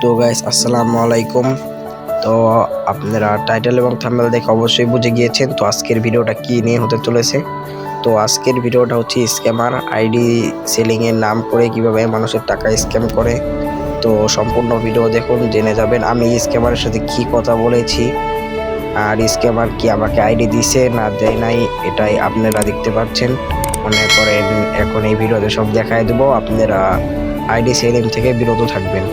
তো গাইস আসসালামু আলাইকুম। তো আপনারা টাইটেল এবং থাম্বনেল দেখে অবশ্যই বুঝে গিয়েছেন তো আজকের ভিডিওটা কি নিয়ে হতে চলেছে। তো আজকের ভিডিওটা হচ্ছে স্ক্যামার আইডি সেলিং এর নাম করে কিভাবে মানুষের টাকা স্ক্যাম করে। তো সম্পূর্ণ ভিডিও দেখুন, জেনে যাবেন আমি স্ক্যামারের সাথে কি কথা বলেছি আর স্ক্যামার কি আমাকে আইডি দিছে না দেয় নাই, এটাই আপনারা দেখতে পাচ্ছেন। মনে করেন এখন এই ভিডিওতে সব দেখায় দেবো, আপনারা আইডি সেলিং থেকে বিরত থাকবেন।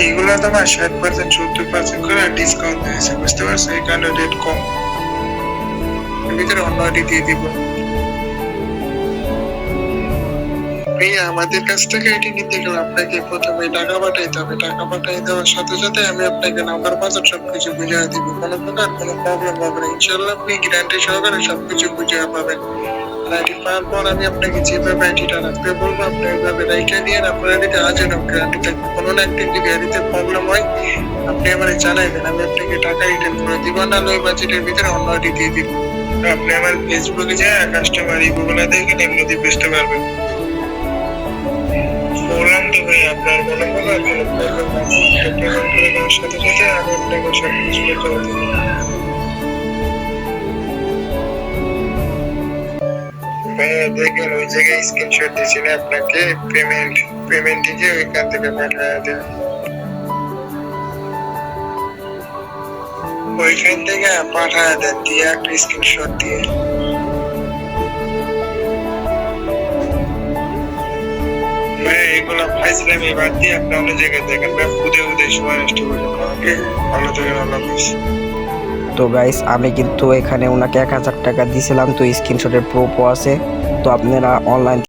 এইগুলো তোমার 60% 70% করে ডিসকাউন্ট দিয়েছে, বুঝতে পারছো? এই কারণে রেট কম। এর ভিতরে অন্য আইডি দিয়ে দিব। আমাদের কাছ থেকে এটি নিতে গেলে আপনাকে প্রথমে টাকা পাঠাইতে হবে। টাকা পাঠিয়ে দেওয়ার সাথে সাথে আমি আপনাকে নাম্বার পাসওয়ার্ড সবকিছু বুঝিয়ে দিব। কোনো প্রকার কোনো প্রবলেম হবে না, ইনশাল্লাহ আপনি গ্যারান্টি সহকারে সবকিছু বুঝিয়ে পাবেন। আইডি পাওয়ার পর আমি আপনাকে যেভাবে আইডিটা রাখতে বলবো আপনি ওইভাবে রাইখে দিয়ে আপনার আইডিতে আজীবন গ্যারান্টি থাকবে। কোনো না একদিন যদি আইডিতে প্রবলেম হয় আপনি আমার জানাইবেন, আমি আপনাকে টাকা রিটার্ন করে দিব, না ওই বাজেটের ভিতরে অন্য আইডি দিয়ে দিব। আপনি আমার ফেসবুকে যায় কাস্টমার রিভিউগুলো দেখে এমনিতে বুঝতে পারবেন। বললাম তো ভাই, আপনার কোনো প্রকার কোনো প্রবলেম আছে পেমেন্ট করে দেওয়ার সাথে সাথে আমি আপনাকে সব কিছু করে দেবো। ভাইয়া দেখেন ওই জায়গায় স্ক্রিনশট দিয়েছি না আপনাকে, পেমেন্ট দিয়ে ওইখান থেকে পাঠিয়ে দেন। ওইখান থেকে পাঠিয়ে দেন দিয়ে একটা স্ক্রিনশট দিয়ে। ভাইয়া এগুলো ফাইজলামি বাদ দিয়ে আপনি অন্য জায়গায় দেখেন ভাই, খুদে সময় নষ্ট করেন আমাকে। ভালো থাকেন, আল্লাহ হাফেজ। তো গাইস আমি কিন্তু এখানে ওনাকে 1000 টাকা দিয়েছিলাম, তো স্ক্রিনশটের প্রুফও আছে। তো আপনারা অনলাইন